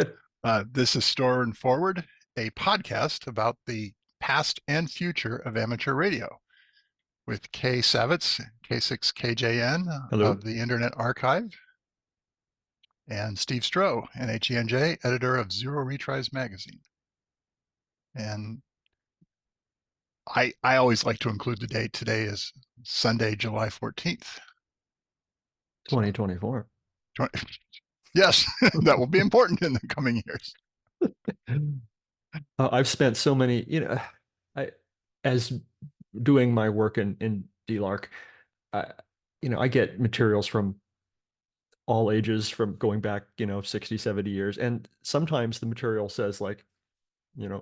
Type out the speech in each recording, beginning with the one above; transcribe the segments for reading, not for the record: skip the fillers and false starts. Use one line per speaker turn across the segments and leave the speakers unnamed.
Good.
This is Store and Forward, a podcast about the past and future of amateur radio with Kay Savitz, K6KJN
Hello.
of the Internet Archive, and Steve Stroh, NHENJ, editor of Zero Retries magazine. And I always like to include the date. Today is Sunday, July 14th.
2024.
Yes, that will be important in the coming years.
I've spent so many, I as doing my work in DLARC, I, I get materials from all ages from going back, 60, 70 years. And sometimes the material says like,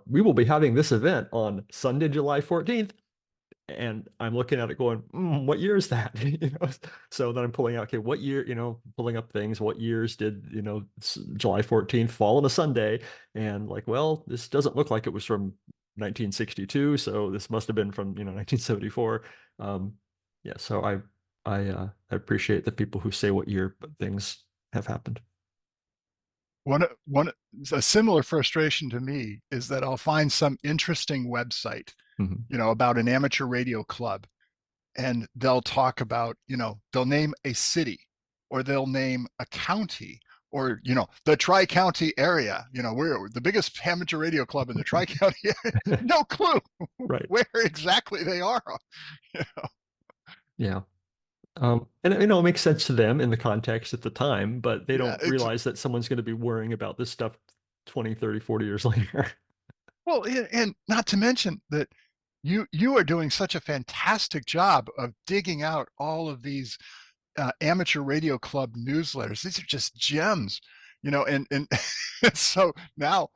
we will be having this event on Sunday, July 14th. And I'm looking at it going, what year is that? So then I'm pulling out, okay, what year, pulling up things, what years did, July 14th fall on a Sunday? And like, well, this doesn't look like it was from 1962, so this must have been from, 1974. Yeah, so I appreciate the people who say what year things have happened.
A similar frustration to me is that I'll find some interesting website,
Mhm.
about an amateur radio club, and they'll talk about, they'll name a city or they'll name a county or, the Tri-County area. We're the biggest amateur radio club in the Tri-County area. No clue
Right.
where exactly they are.
Yeah. And it makes sense to them in the context at the time, but they
Yeah,
don't realize that someone's going to be worrying about this stuff 20, 30, 40 years later.
well, and not to mention that you are doing such a fantastic job of digging out all of these amateur radio club newsletters. These are just gems, and so now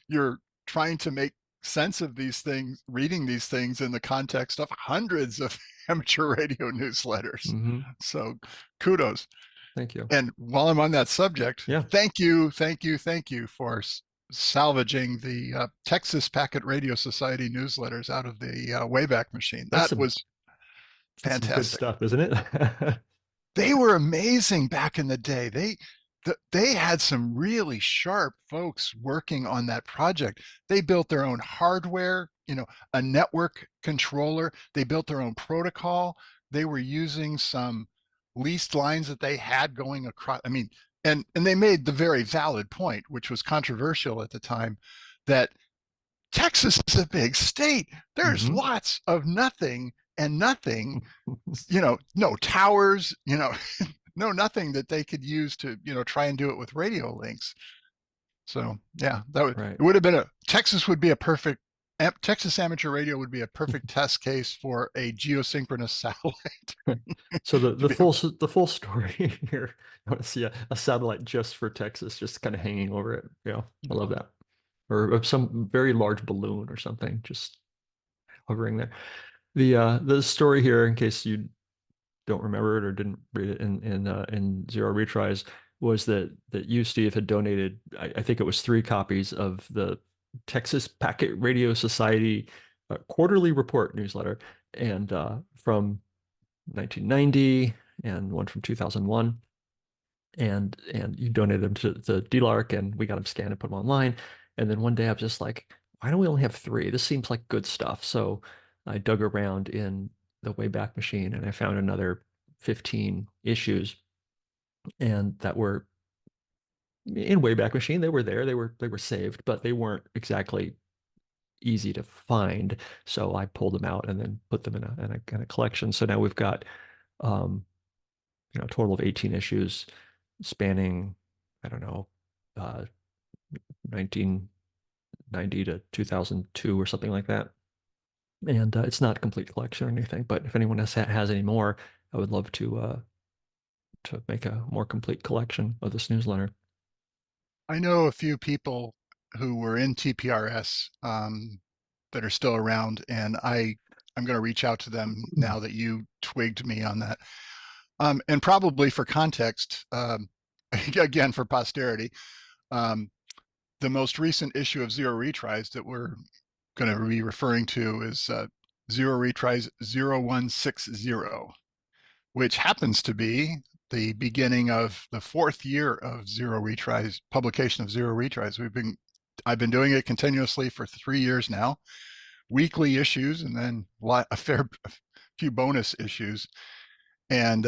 you're trying to make sense of these things, reading these things in the context of hundreds of amateur radio newsletters.
Hmm.
So kudos.
Thank you.
And while I'm on that subject,
Yeah.
thank you for salvaging the Texas Packet Radio Society newsletters out of the Wayback Machine.
That's
That
some
was
that's some good
fantastic.
stuff, isn't it?
They were amazing back in the day. They had some really sharp folks working on that project. They built their own hardware, a network controller. They built their own protocol. They were using some leased lines that they had going across. I mean, and they made the very valid point, which was controversial at the time, that Texas is a big state. There's
Hmm.
lots of nothing and nothing, no towers, no nothing that they could use to, try and do it with radio links. So yeah,
Right.
it would have been Texas amateur radio would be a perfect test case for a geosynchronous satellite.
So the
to
the
be
full the full story here. I want to see a satellite just for Texas, just kind of hanging over it. Yeah, I love that. Or some very large balloon or something, just hovering there. The story here, in case you don't remember it or didn't read it in Zero Retries, was that you, Steve, had donated, I think it was 3 copies of the Texas Packet Radio Society quarterly report newsletter, and from 1990 and one from 2001. And you donated them to the DLARC, and we got them scanned and put them online. And then one day I was just like, why don't we only have 3? This seems like good stuff. So I dug around in the Wayback Machine and I found another 15 issues, and that were in Wayback Machine. They were there, they were saved, but they weren't exactly easy to find. So I pulled them out and then put them in a collection. So now we've got a total of 18 issues spanning, I don't know, 1990 to 2002 or something like that. And it's not a complete collection or anything, but if anyone has any more, I would love to make a more complete collection of this newsletter.
I know a few people who were in TPRS that are still around, and I'm going to reach out to them now that you twigged me on that. And probably for context, again, for posterity, the most recent issue of Zero Retries that we're going to be referring to is Zero Retries 0160, which happens to be the beginning of the fourth year of Zero Retries, publication of Zero Retries. I've been doing it continuously for 3 years now, weekly issues, and then a few bonus issues. And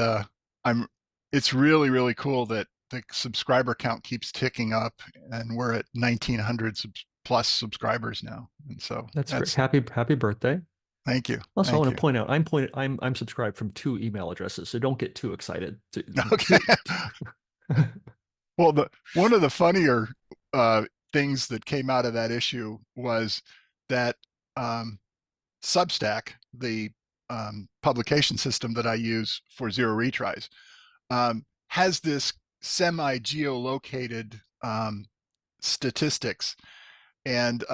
I'm, it's really, really cool that the subscriber count keeps ticking up, and we're at 1,900 plus subscribers now. And so
That's great.
that's,
Happy birthday.
thank you.
Also, I
Thank
want
you.
to point out I'm subscribed from two email addresses, so don't get too excited.
Okay. Well, one of the funnier uh, things that came out of that issue was that um, Substack, the publication system that I use for Zero Retries, has this semi-geolocated statistics, and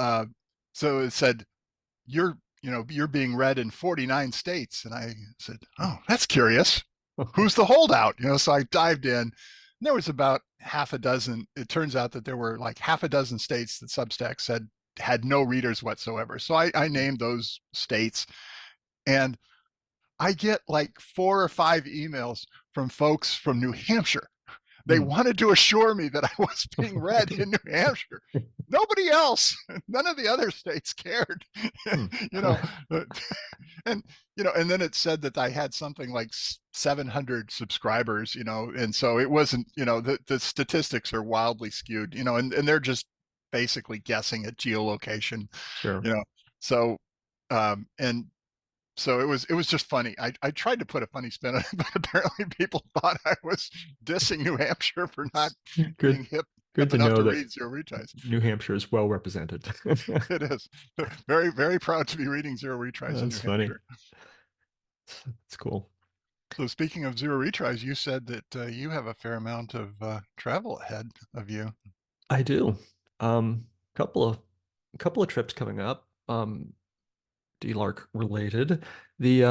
so it said you're being read in 49 states, and I said, oh, that's curious. Who's the holdout? So I dived in. There was about half a dozen. It turns out that there were like half a dozen states that Substack said had no readers whatsoever. So I named those states, and I get like 4 or 5 emails from folks from New Hampshire. They
Hmm.
wanted to assure me that I was being read in New Hampshire. Nobody else, none of the other states cared.
Hmm.
you know, and and then it said that I had something like 700 subscribers, and so it wasn't, the statistics are wildly skewed, and they're just basically guessing at geolocation,
Sure.
you know. So and so it was just funny. I tried to put a funny spin on it, but apparently people thought I was dissing New Hampshire for not being
Good
hip
to
enough
know
to
that
read Zero Retries.
New Hampshire is well represented.
It is very, very proud to be reading Zero Retries in New
That's funny.
Hampshire.
It's cool.
So speaking of Zero Retries, you said that you have a fair amount of travel ahead of you.
I do. Um, couple of couple of trips coming up. DLARC related. The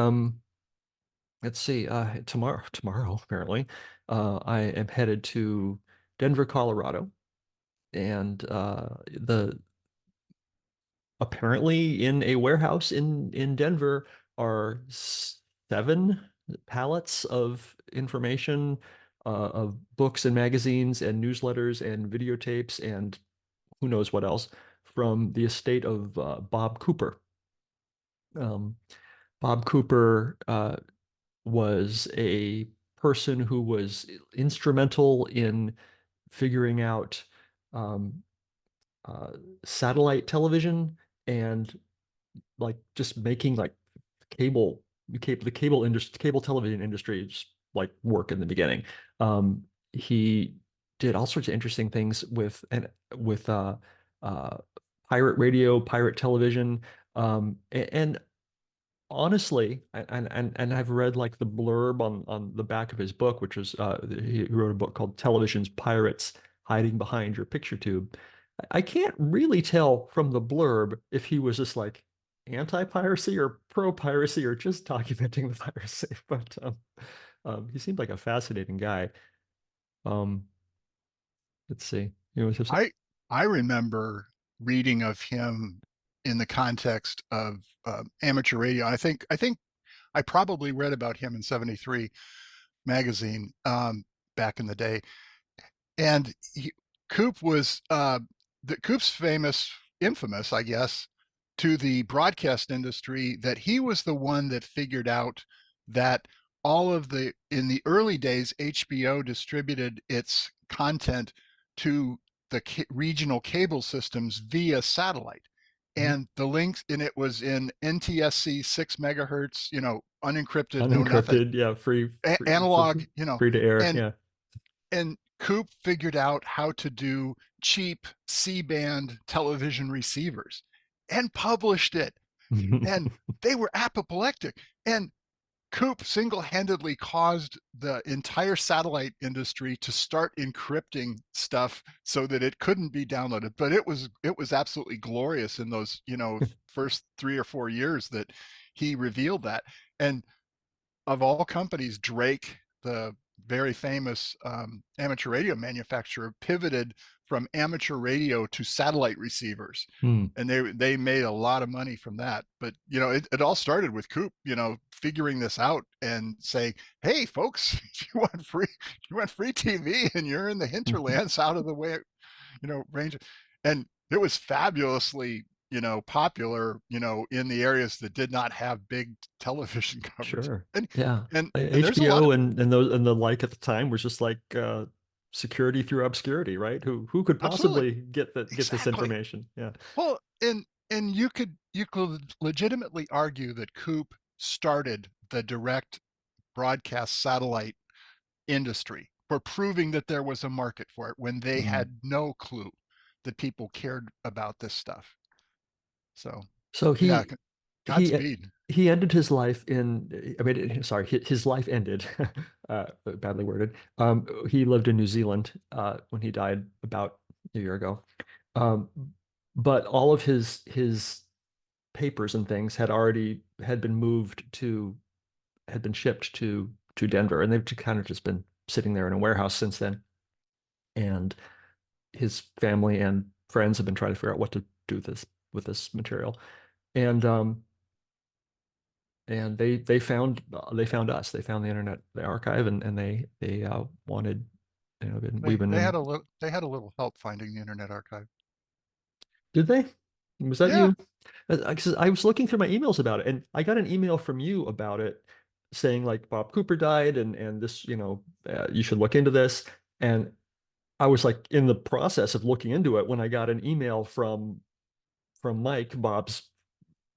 let's see, tomorrow apparently, I am headed to Denver, Colorado, and the apparently in a warehouse in Denver are 7 pallets of information, of books and magazines and newsletters and videotapes and who knows what else from the estate of Bob Cooper. Um, Bob Cooper was a person who was instrumental in figuring out um, uh, satellite television and like just making like the cable industry, cable television industry just like work in the beginning. He did all sorts of interesting things with uh, pirate radio, pirate television, and honestly, and I've read like the blurb on the back of his book, which was he wrote a book called Television's Pirates Hiding Behind Your Picture Tube. I can't really tell from the blurb if he was just like anti-piracy or pro-piracy or just documenting the piracy, but he seemed like a fascinating guy. Um, let's see. You know,
I I remember reading of him in the context of amateur radio. I think I probably read about him in '73 magazine back in the day. And Coop was Coop's infamous, I guess, to the broadcast industry, that he was the one that figured out that in the early days, HBO distributed its content to the regional cable systems via satellite.
Mhm.
And the links, and it was in NTSC 6 megahertz, unencrypted, no nothing,
Unencrypted, yeah,
analog,
free to air,
and
yeah.
Coop figured out how to do cheap C-band television receivers and published it. And they were apoplectic. And Coop single-handedly caused the entire satellite industry to start encrypting stuff so that it couldn't be downloaded. But it was absolutely glorious in those, first 3 or 4 years that he revealed that. And of all companies, Drake, the very famous amateur radio manufacturer, pivoted from amateur radio to satellite receivers.
Hmm.
And they made a lot of money from that. But it all started with Coop, figuring this out and saying, "Hey, folks, if you want free TV and you're in the hinterlands, out of the way, range." And it was fabulously, popular, in the areas that did not have big television coverage.
Sure.
And
Yeah.
and there's a lot
HBO
of
and those and the like at the time was just like security through obscurity, right? Who could
absolutely,
possibly get this
exactly.
information? Yeah.
Well, and you could legitimately argue that Coop started the direct broadcast satellite industry for proving that there was a market for it when they
Mm.
had no clue that people cared about this stuff. So,
So
yeah,
he
Godspeed.
he ended his life in, I mean, sorry, his life ended, badly worded. He lived in New Zealand when he died about a year ago. Um, but all of his papers and things had been had been shipped to Denver, and they've kind of just been sitting there in a warehouse since then. And his family and friends have been trying to figure out what to do with this material. And they found us. They found the Internet the archive, and they wanted, we've been in.
They had a little help finding the Internet Archive.
Did they? Was that
Yeah.
you? I was looking through my emails about it, and I got an email from you about it saying like Bob Cooper died, and this, you should look into this. And I was like in the process of looking into it when I got an email from Mike, Bob's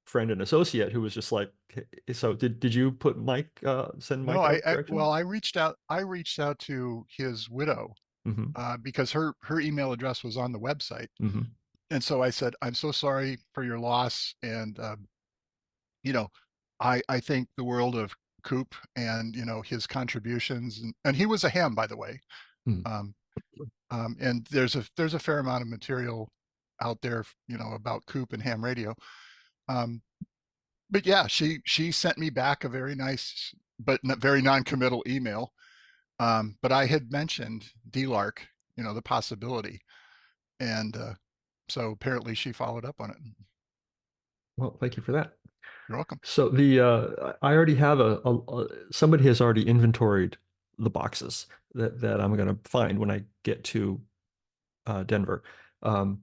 friend and associate, who was just like, "Hey," so did you put Mike send
No,
Mike our
well,
direction?
I reached out to his widow
Hmm.
because her email address was on the website.
Hmm.
And so I said, "I'm so sorry for your loss." And, you know, I think the world of Coop and, his contributions. And he was a ham, by the way.
Hmm.
Um, and there's a fair amount of material out there, about Coop and ham radio. Um, but yeah, she sent me back a very nice, but very non-committal email. But I had mentioned DLARC, the possibility. And so apparently she followed up on it.
Well, thank you for that.
You're welcome.
So I already have somebody has already inventoried the boxes that I'm going to find when I get to Denver. Um,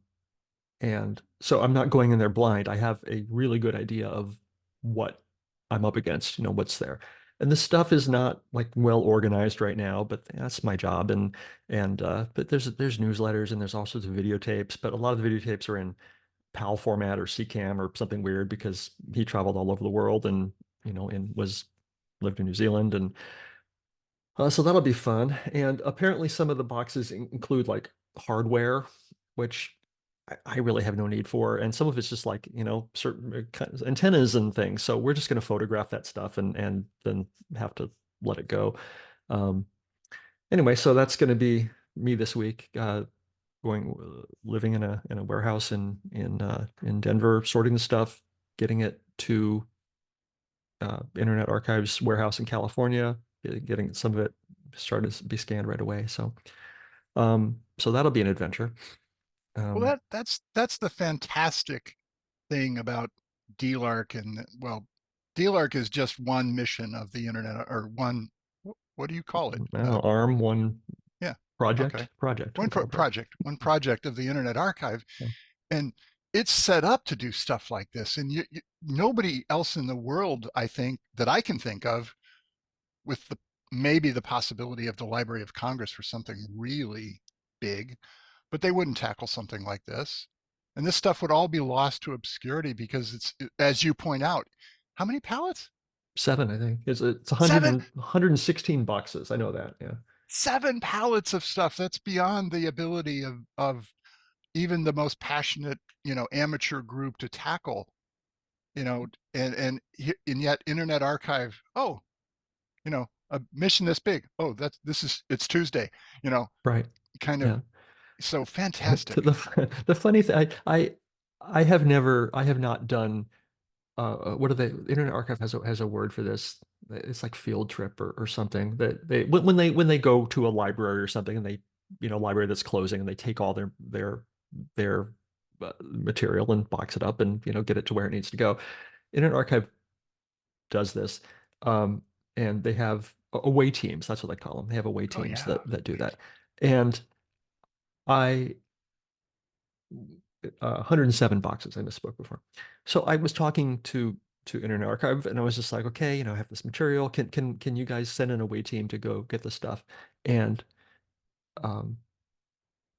and so I'm not going in there blind. I have a really good idea of what I'm up against, what's there. And this stuff is not like well organized right now, but that's my job. And but there's newsletters and there's all sorts of videotapes, but a lot of the videotapes are in PAL format or CCAM or something weird because he traveled all over the world and and was lived in New Zealand. And so that'll be fun. And apparently some of the boxes include like hardware, which I really have no need for. And some of it's just like, certain kinds of antennas and things. So we're just going to photograph that stuff and then have to let it go. Um, anyway, so that's going to be me this week, going living in a warehouse in Denver, sorting the stuff, getting it to Internet Archive's warehouse in California, getting some of it started to be scanned right away. So that'll be an adventure.
Well,
Um,
that's the fantastic thing about DLARC. And well, DLARC is just one mission of the internet, or one. What do you call it?
ARM one
Yeah. Okay.
project.
One
We call it that.
one project of the Internet Archive.
Yeah.
And it's set up to do stuff like this. And nobody else in the world, I think, that I can think of, with maybe the possibility of the Library of Congress for something really big, but they wouldn't tackle something like this. And this stuff would all be lost to obscurity because as you point out, how many pallets?
Seven, I think. It's 100
Seven,
and 116 boxes. I know that. Yeah.
7 pallets of stuff. That's beyond the ability of even the most passionate, amateur group to tackle, and yet Internet Archive, oh, a mission this big. Oh, it's Tuesday, you know,
Right.
kind of.
Yeah.
So fantastic.
The funny thing, I have not done what are they? Internet Archive has a word for this. It's like field trip or something that when they go to a library or something and they library that's closing, and they take all their material and box it up and get it to where it needs to go. Internet Archive does this, um, and they have away teams. That's what they call them. They have away
Oh
teams
yeah.
that do that. And I 107 boxes. I misspoke before. So I was talking to Internet Archive, and I was just like, okay, I have this material. Can you guys send an away team to go get the stuff and um,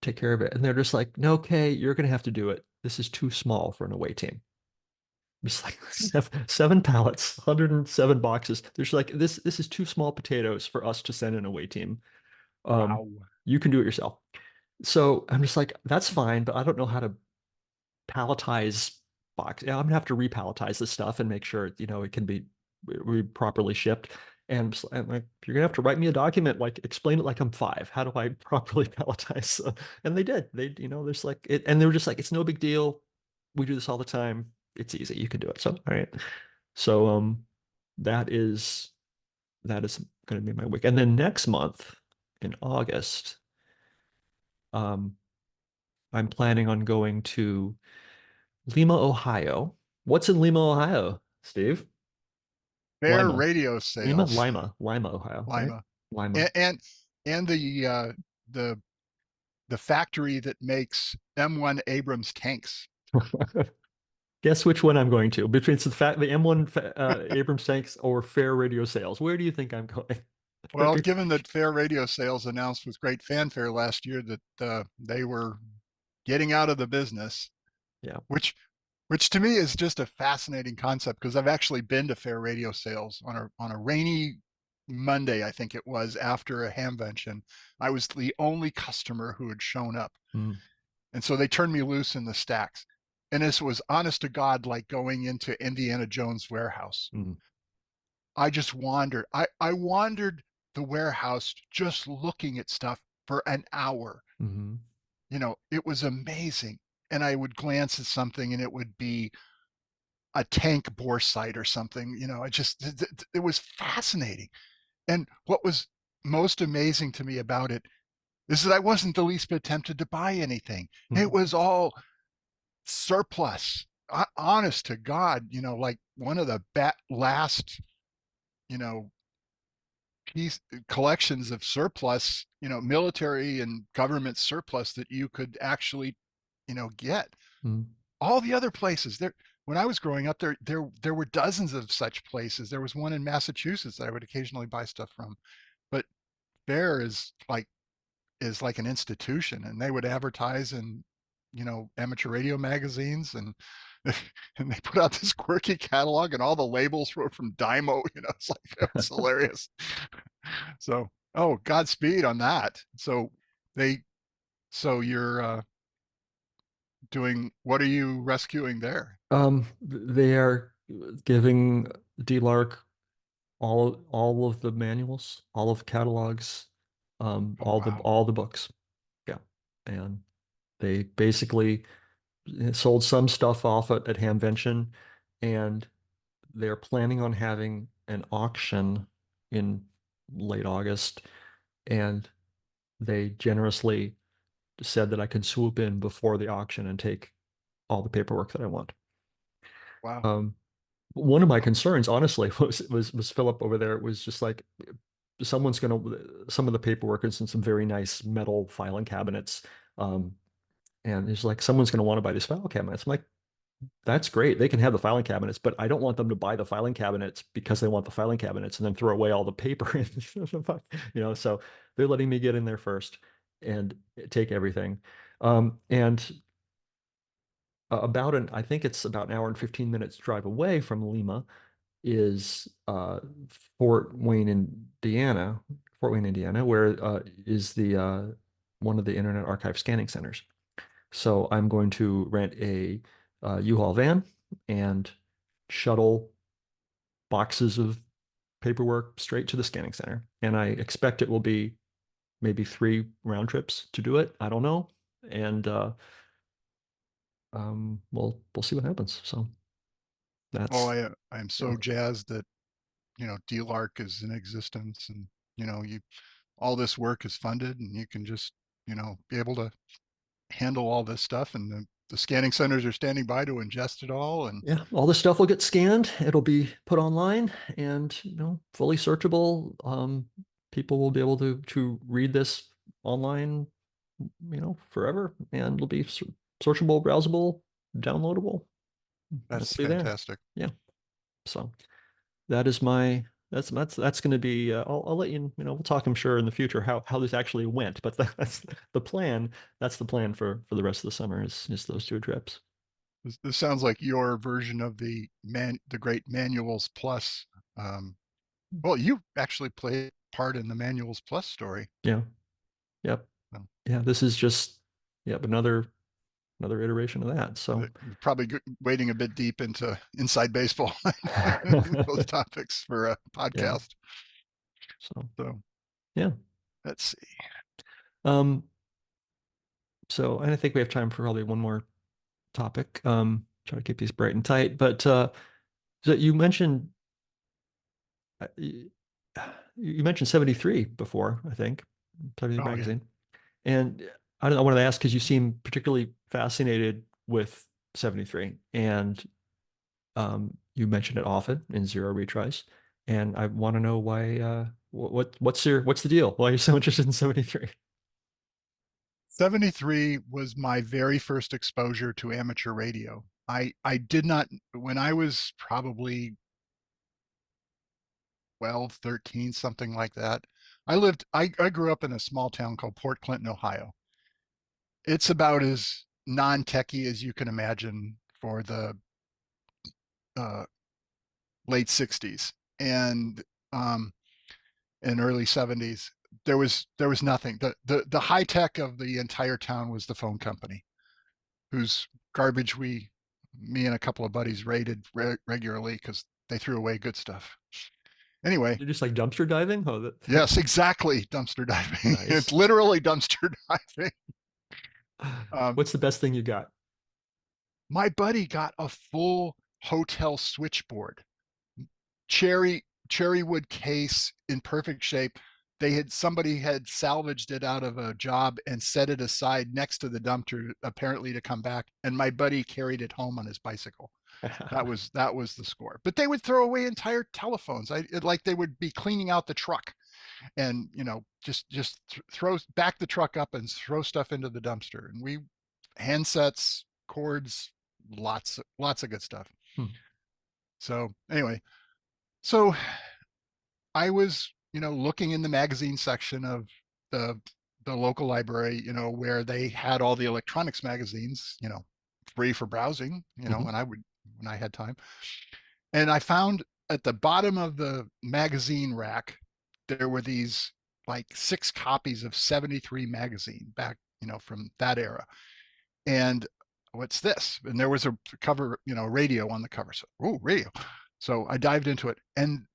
take care of it? And they're just like, no, okay, you're gonna have to do it. This is too small for an away team. It's like seven pallets, 107 boxes. There's like this is too small potatoes for us to send an away team. Um,
Wow.
you can do it yourself. So I'm just like, that's fine, but I don't know how to palletize box. Yeah, I'm gonna have to repalletize this stuff and make sure it can be properly shipped. And like, you're gonna have to write me a document, like explain it like I'm five. How do I properly palletize? And they did. There's like it, and they were just like, it's no big deal. We do this all the time. It's easy. You can do it. So all right. So that is that is going to be my week. And then next month in August, um, I'm planning on going to Lima, Ohio. What's in Lima, Ohio, Steve?
Fair
Lima.
radio sales,
Lima, Ohio, right?
Lima,
Lima.
and and the the factory that makes M1 Abrams tanks.
Guess which one I'm going to? Between the M1 Abrams tanks or Fair Radio Sales. Where do you think I'm going?
Well, given that Fair Radio Sales announced with great fanfare last year that they were getting out of the business,
Yeah.
which which to me is just a fascinating concept because I've actually been to Fair Radio Sales on a rainy Monday, I think it was, after a hamvention. I was the only customer who had shown up.
Mm,
And so they turned me loose in the stacks. And this was honest to God like going into Indiana Jones warehouse.
mm,
I just wandered. I wandered the warehouse just looking at stuff for an hour.
mm,
It was amazing. And I would glance at something and it would be a tank bore sight or something. It was fascinating. And what was most amazing to me about it is that I wasn't the least bit tempted to buy anything. It
mm,
was all surplus. Honest to God, like one of the last, you know, piece collections of surplus, military and government surplus that you could actually, get.
mm,
All the other places there, when I was growing up, there were dozens of such places. There was one in Massachusetts that I would occasionally buy stuff from, but Bear is like an institution, and they would advertise in amateur radio magazines, and and they put out this quirky catalog, and all the labels were from Dymo. It's like it was hilarious. So, oh, Godspeed on that. They you're doing, what are you rescuing there?
they are giving DLARC all of the manuals, all of the catalogs,
Oh wow.
all the books. Yeah. And they basically sold some stuff off at Hamvention, and they're planning on having an auction in late August, and they generously said that I could swoop in before the auction and take all the paperwork that I want.
Wow.
Um, one of my concerns, honestly, was Philip over there. It was just like some of the paperwork is in some very nice metal filing cabinets. Um, and he's like, someone's gonna want to buy these file cabinets. I'm like, that's great. They can have the filing cabinets, but I don't want them to buy the filing cabinets because they want the filing cabinets and then throw away all the paper. So they're letting me get in there first and take everything. And I think it's about an hour and 15 minutes drive away from Lima is Fort Wayne, Indiana, where is the one of the Internet Archive scanning centers. So I'm going to rent a U-Haul van and shuttle boxes of paperwork straight to the scanning center. And I expect it will be maybe 3 round trips to do it. I don't know. And we'll see what happens. So
Oh,
that's
I am
yeah.
so jazzed that DLARC is in existence, and you all this work is funded, and you can just be able to handle all this stuff. And the scanning centers are standing by to ingest it all. And
Yeah, all this stuff will get scanned. It'll be put online and fully searchable. People will be able to read this online, forever, and it'll be searchable, browsable, downloadable. It'll
that's
be there.
fantastic.
Yeah. So that is my that's going to be. I'll let we'll talk, I'm sure, in the future how this actually went. But that's the plan. That's the plan for the rest of the summer is those two trips.
This sounds like your version of the great Manuals Plus. Um, well, you actually played part in the Manuals Plus story.
Yeah. Yep.
So,
Yeah. This is just yep another iteration of that. So
probably wading a bit deep into inside baseball, those topics for a
yeah.
podcast.
So
So
yeah.
let's see.
Um. So I think we have time for probably one more topic. Try to keep these bright and tight. But so you you mentioned 73 before, I think, 73
Oh yeah.
magazine. And I don't know, I wanted to ask because you seem particularly fascinated with 73, and you mention it often in Zero Retries. And I want to know why what's the deal? Why are you so interested in 73?
73 was my very first exposure to amateur radio. I did not, when I was probably 12, 13, something like that. I grew up in a small town called Port Clinton, Ohio. It's about as non-techy as you can imagine for the uh, late 60s and um, and early 70s. There was nothing. The high tech of the entire town was the phone company, whose garbage me and a couple of buddies raided regularly because they threw away good stuff. Anyway,
You're just like dumpster diving? Oh,
yes, exactly. Dumpster diving. It's
nice.
literally dumpster diving. Um,
What's the best thing you got?
my buddy got a full hotel switchboard, cherry wood case in perfect shape. Somebody had salvaged it out of a job and set it aside next to the dumpster, apparently to come back. And my buddy carried it home on his bicycle. That was the score. But they would throw away entire telephones. Like they would be cleaning out the truck and just throw back the truck up and throw stuff into the dumpster. And we handsets, cords, lots of good stuff.
Hmm.
So anyway, so I was looking in the magazine section of the the local library, where they had all the electronics magazines, free for browsing,
Mhm.
when I had time. And I found at the bottom of the magazine rack, there were these like 6 copies of 73 magazine back, from that era. And what's this? And there was a cover, radio on the cover. So, oh, radio. So I dived into it. And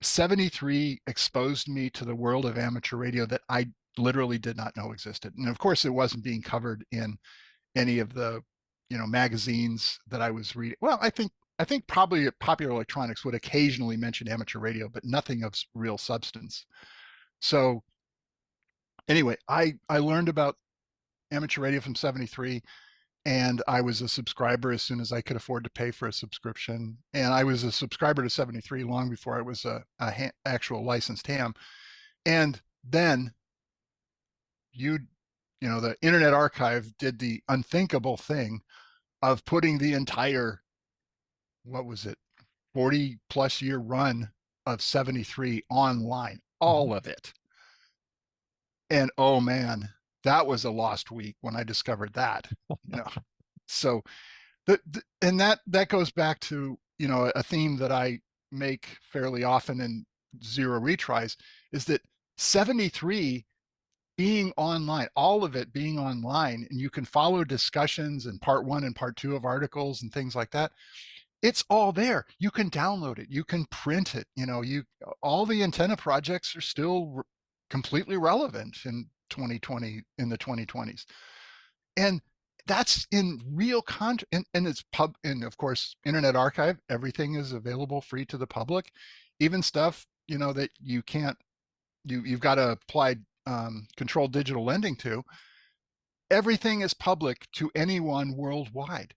73 exposed me to the world of amateur radio that I literally did not know existed. And of course, it wasn't being covered in any of the magazines that I was reading. Well, I think probably Popular Electronics would occasionally mention amateur radio, but nothing of real substance. So anyway, I learned about amateur radio from 73, and I was a subscriber as soon as I could afford to pay for a subscription. And I was a subscriber to 73 long before I was a actual licensed ham. And then you the Internet Archive did the unthinkable thing of putting the entire, what was it, 40 plus year run of 73 online,
Mhm.
all of it. And oh man, that was a lost week when I discovered that. you know so and that goes back to a theme that I make fairly often in Zero Retries, is that 73 being online, all of it being online, and you can follow discussions and part one and part two of articles and things like that. It's all there. You can download it. You can print it. All the antenna projects are still completely relevant in 2020, in the 2020s. And that's in real content. And it's and of course, Internet Archive, everything is available free to the public, even stuff, that you can't, you've got to apply controlled digital lending to, everything is public to anyone worldwide.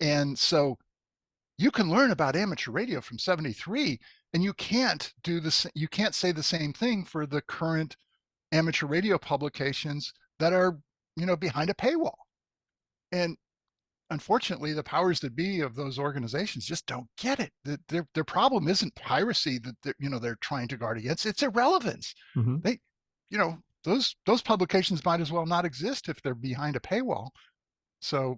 And so you can learn about amateur radio from 73, and you can't do this. You can't say the same thing for the current amateur radio publications that are, behind a paywall. And unfortunately, the powers that be of those organizations just don't get it. Their problem isn't piracy that they're trying to guard against. It's irrelevance.
Hmm.
They, those publications might as well not exist if they're behind a paywall. So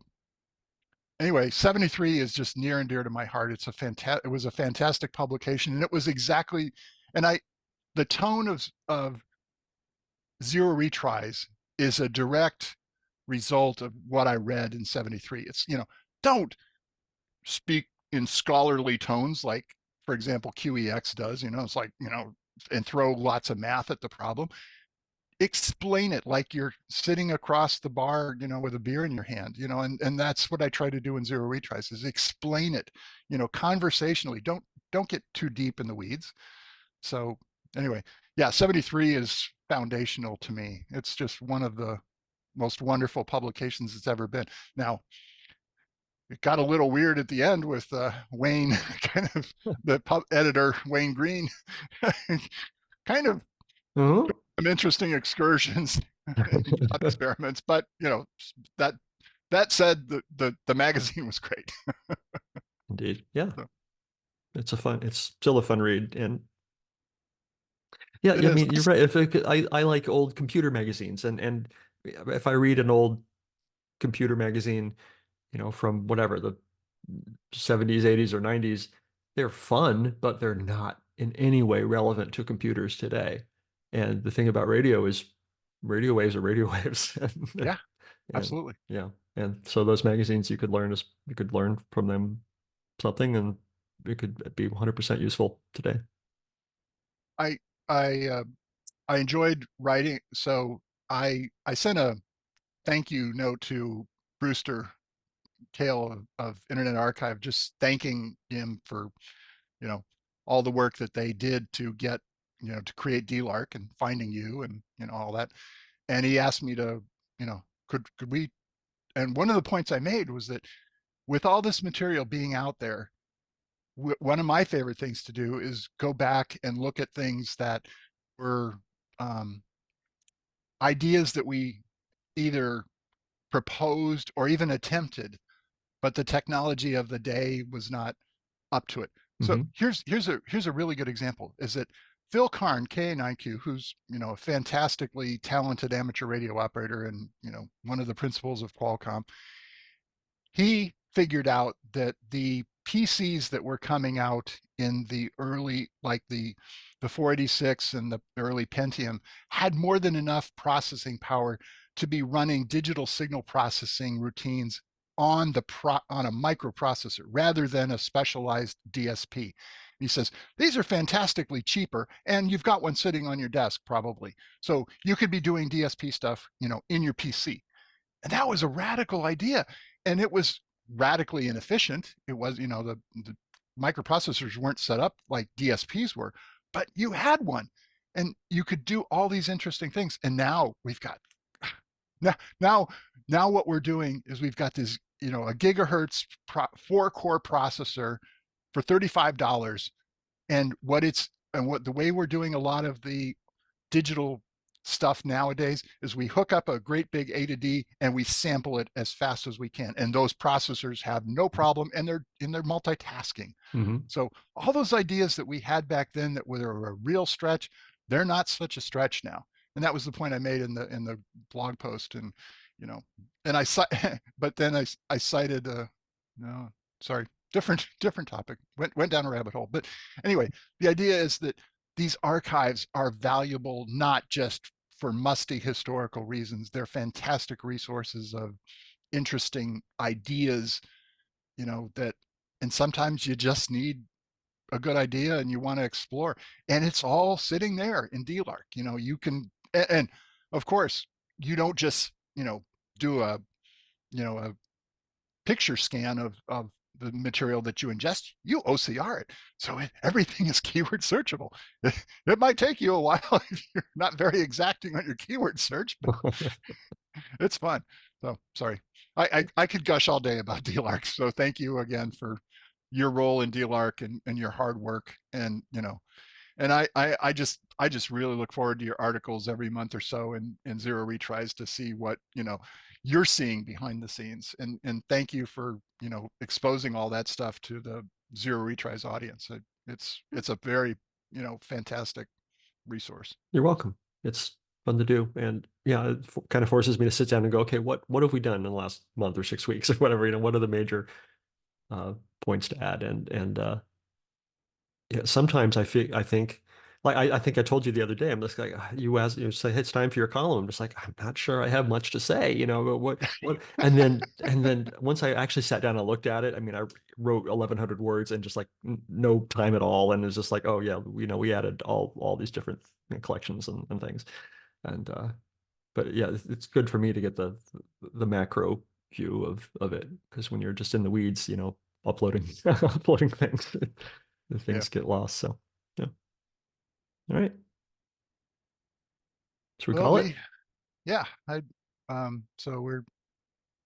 anyway, 73 is just near and dear to my heart. It was a fantastic publication, and it was exactly, and the tone of Zero Retries is a direct result of what I read in 73. It's, don't speak in scholarly tones like, for example, QEX does. It's like, and throw lots of math at the problem. Explain it like you're sitting across the bar, with a beer in your hand, and that's what I try to do in Zero Retries is explain it, conversationally. Don't get too deep in the weeds. So anyway, yeah, 73 is foundational to me. It's just one of the most wonderful publications it's ever been. Now, it got a little weird at the end with Wayne, kind of the pub editor, Wayne Green, kind of
Oh,
some interesting excursions and thought experiments. But that that said, the magazine was great.
indeed. Yeah.
So
It's still a fun read. And yeah,
it
I
is.
mean, you're right. I like old computer magazines, and if I read an old computer magazine, from whatever the 70s, 80s, or 90s, they're fun, but they're not in any way relevant to computers today. And the thing about radio is radio waves are radio waves.
Yeah,
And
absolutely.
yeah, and so those magazines you could learn from them something, and it could be 100% useful today.
I I uh, I enjoyed writing, so I sent a thank you note to Brewster Kale of Internet Archive, just thanking him for you know all the work that they did to get to create DLARC and finding you and all that. And he asked me to could we, and one of the points I made was that with all this material being out there, one of my favorite things to do is go back and look at things that were um, ideas that we either proposed or even attempted, but the technology of the day was not up to it. So
Hmm.
here's a really good example is that Phil Karn, KA9Q, who's a fantastically talented amateur radio operator and one of the principals of Qualcomm, he figured out that the PCs that were coming out in the early, like the 486 and the early Pentium, had more than enough processing power to be running digital signal processing routines on on a microprocessor rather than a specialized DSP. He says these are fantastically cheaper, and you've got one sitting on your desk probably, so you could be doing DSP stuff, in your PC. And that was a radical idea. And it was radically inefficient. It was, the microprocessors weren't set up like DSPs were, but you had one and you could do all these interesting things. And now we've got, now, now, now what we're doing is we've got this, a gigahertz 4-core processor for $35. And what the way we're doing a lot of the digital stuff nowadays is we hook up a great big A to D and we sample it as fast as we can. And those processors have no problem, and they're multitasking.
Hmm.
So all those ideas that we had back then that were a real stretch, they're not such a stretch now. And that was the point I made in the blog post. And you know, and but then I cited no, sorry, different topic. Went down a rabbit hole. But anyway, the idea is that these archives are valuable not just for musty historical reasons. They're fantastic resources of interesting ideas, that, and sometimes you just need a good idea and you want to explore. And it's all sitting there in DLARC. You can, and of course, you don't just, do a picture scan of the material that you ingest, you OCR it. So everything is keyword searchable. It might take you a while if you're not very exacting on your keyword search, but it's fun. So sorry. I could gush all day about DLARC. So thank you again for your role in DLARC and your hard work. And, and I just really look forward to your articles every month or so in Zero Retries to see what, you're seeing behind the scenes. And thank you for, exposing all that stuff to the Zero Retries audience. It's a very, fantastic resource.
You're welcome. It's fun to do. And yeah, it kind of forces me to sit down and go, okay, what have we done in the last month or 6 weeks or whatever, what are the major uh points to add? And yeah, sometimes I think like I think I told you the other day, I'm just like you say, hey, it's time for your column. I'm just like, I'm not sure I have much to say, but what and then once I actually sat down and looked at it, I mean, I wrote 1,100 words and just like no time at all. And it's just like, oh yeah, we added all these different collections and things. And but yeah, it's good for me to get the macro view of it, because when you're just in the weeds, uploading uploading things, the
Yeah.
things get lost. So yeah. All right. Should we
Well,
call it?
yeah, so we're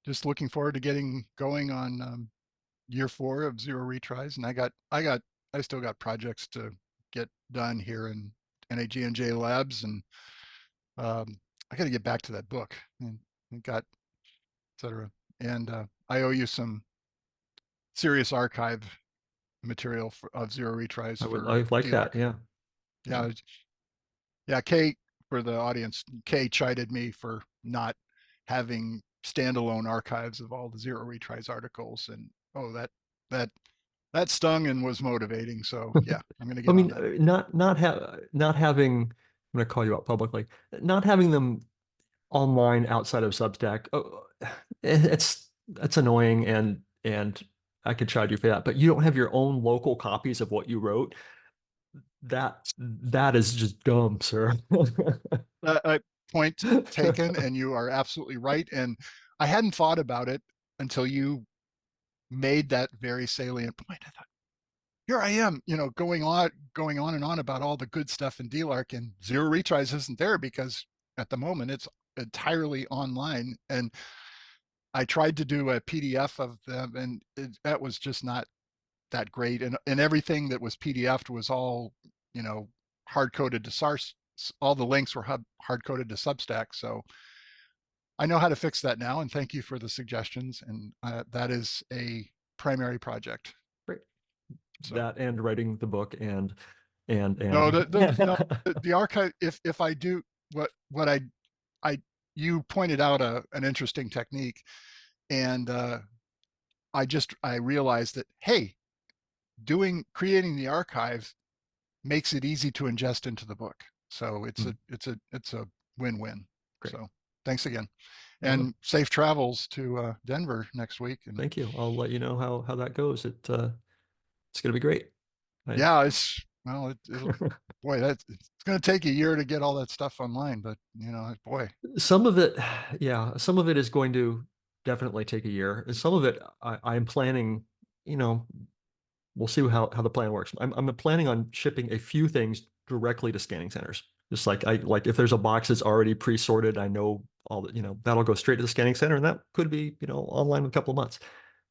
just looking forward to getting going on year 4 of Zero Retries, and I still got projects to get done here in NAG&J Labs, and I got to get back to that book and got etc. And I owe you some serious archive material of Zero Retries
I
for
like that.
DLARC.
Yeah. Yeah.
Yeah, yeah. Kay, for the audience, Kay chided me for not having standalone archives of all the Zero Retries articles, and oh, that that stung and was motivating. So yeah, I'm going to
I
get on
mean,
that.
not having, I'm going to call you out publicly, not having them online outside of Substack. Oh, it's annoying, and I could chide you for that. But you don't have your own local copies of what you wrote. That is just dumb, sir.
Uh, Point taken, and you are absolutely right. And I hadn't thought about it until you made that very salient point. I thought, here I am, going on and on about all the good stuff in DLARC, and Zero Retries isn't there because at the moment it's entirely online. And I tried to do a PDF of them, and that was just not that great. And everything that was PDF'd was all, hard coded to SARS. All the links were hard coded to Substack. So I know how to fix that now. And thank you for the suggestions. And that is a primary project.
Great.
So
That and writing the book and
no, no,
yeah.
the archive. If I do what I you pointed out an interesting technique, and I realized that, hey, creating the archive makes it easy to ingest into the book. So
Mm,
it's a win-win.
great.
So thanks again,
Uh,
and safe travels to Denver next week. And
Thank you. I'll let you know how that goes. It's gonna be great. I
yeah, it's well, it'll boy, it's going to take a year to get all that stuff online, but boy,
Some of it, yeah, some of it is going to definitely take a year. And some of it I'm planning, you know, we'll see how the plan works. I'm planning on shipping a few things directly to scanning centers. Just like if there's a box that's already pre-sorted, I know all that, that'll go straight to the scanning center, and that could be, online in a couple of months.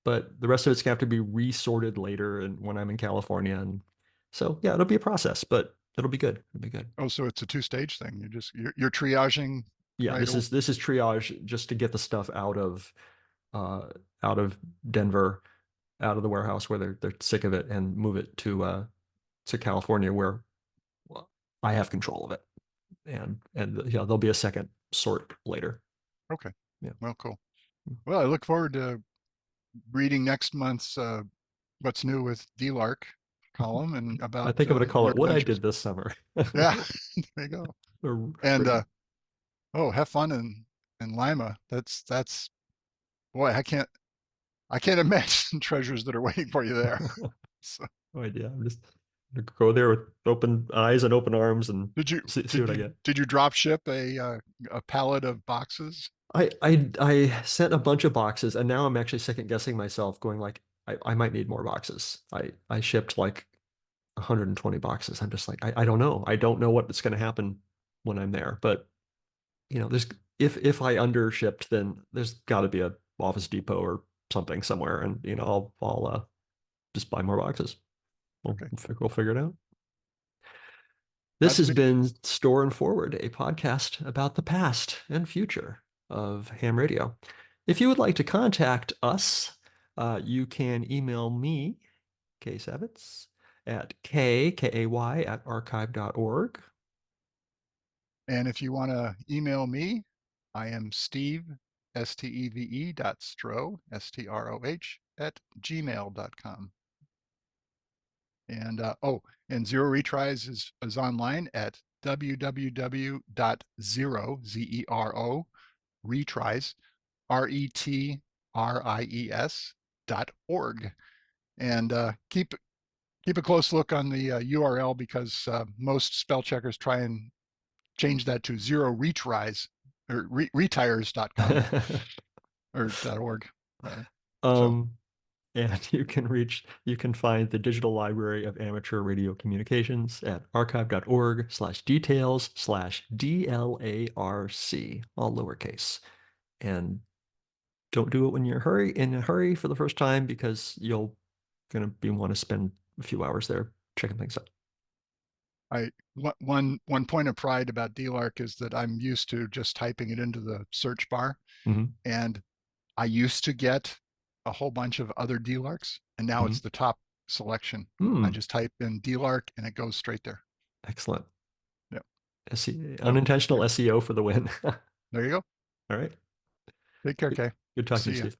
But the rest of it's gonna have to be resorted later and when I'm in California. And so yeah, it'll be a process, but it'll be good. It'll be good.
oh, so it's a two-stage thing. You're triaging
Yeah,
right.
this is triage just to get the stuff uh out of Denver, out of the warehouse where they're sick of it, and move it to California where, well, I have control of it. And yeah, there'll be a second sort later.
Okay,
Yeah.
well, cool. Well, I look forward to reading next month's what's new with DLARC column and
I
about
think I'm gonna call
your
it what I
adventures.
did this summer.
Yeah, there you go.
Or
And
written.
oh, have fun in Lima. That's boy, I can't imagine treasures that are waiting for you there. So
No idea. I'm just gonna go there with open eyes and open arms and
did you
see
did
what I
you
get.
did you drop ship a pallet of boxes?
I sent a bunch of boxes, and now I'm actually second guessing myself, going like, I might need more boxes. I shipped like 120 boxes. I'm just like, I don't know. I don't know what's going to happen when I'm there. But there's if I undershipped, then there's got to be a Office Depot or something somewhere, and I'll just buy more boxes.
Okay.
We'll figure it out. This
That's
has
been
been Store and Forward, a podcast about the past and future of ham radio. If you would like to contact us, you can email me, Kay Savitz, at kay@archive.org.
And if you want to email me, I am Steve, Steve dot Stroh, Stroh at gmail.com. And and Zero Retries is online at www.zero, Zero, retries, retries.org. And keep a close look on the URL because most spell checkers try and change that to Zero Retries or retires.com or .org rather. So
Um, and you can find the Digital Library of Amateur Radio Communications at archive.org/details/DLARC, all lowercase. And don't do it when you're in a hurry for the first time because you'll gonna be want to spend a few hours there checking things out.
one point of pride about DLARC is that I'm used to just typing it into the search bar,
Hmm.
and I used to get a whole bunch of other DLARCs, and now
Hmm.
it's the top selection. I
Hmm.
just type in DLARC and it goes straight there.
Excellent.
Yep. So
Unintentional SEO for the win.
there you go.
All right.
Take care,
Good,
Kay.
good talking to you,
See ya.
Steve.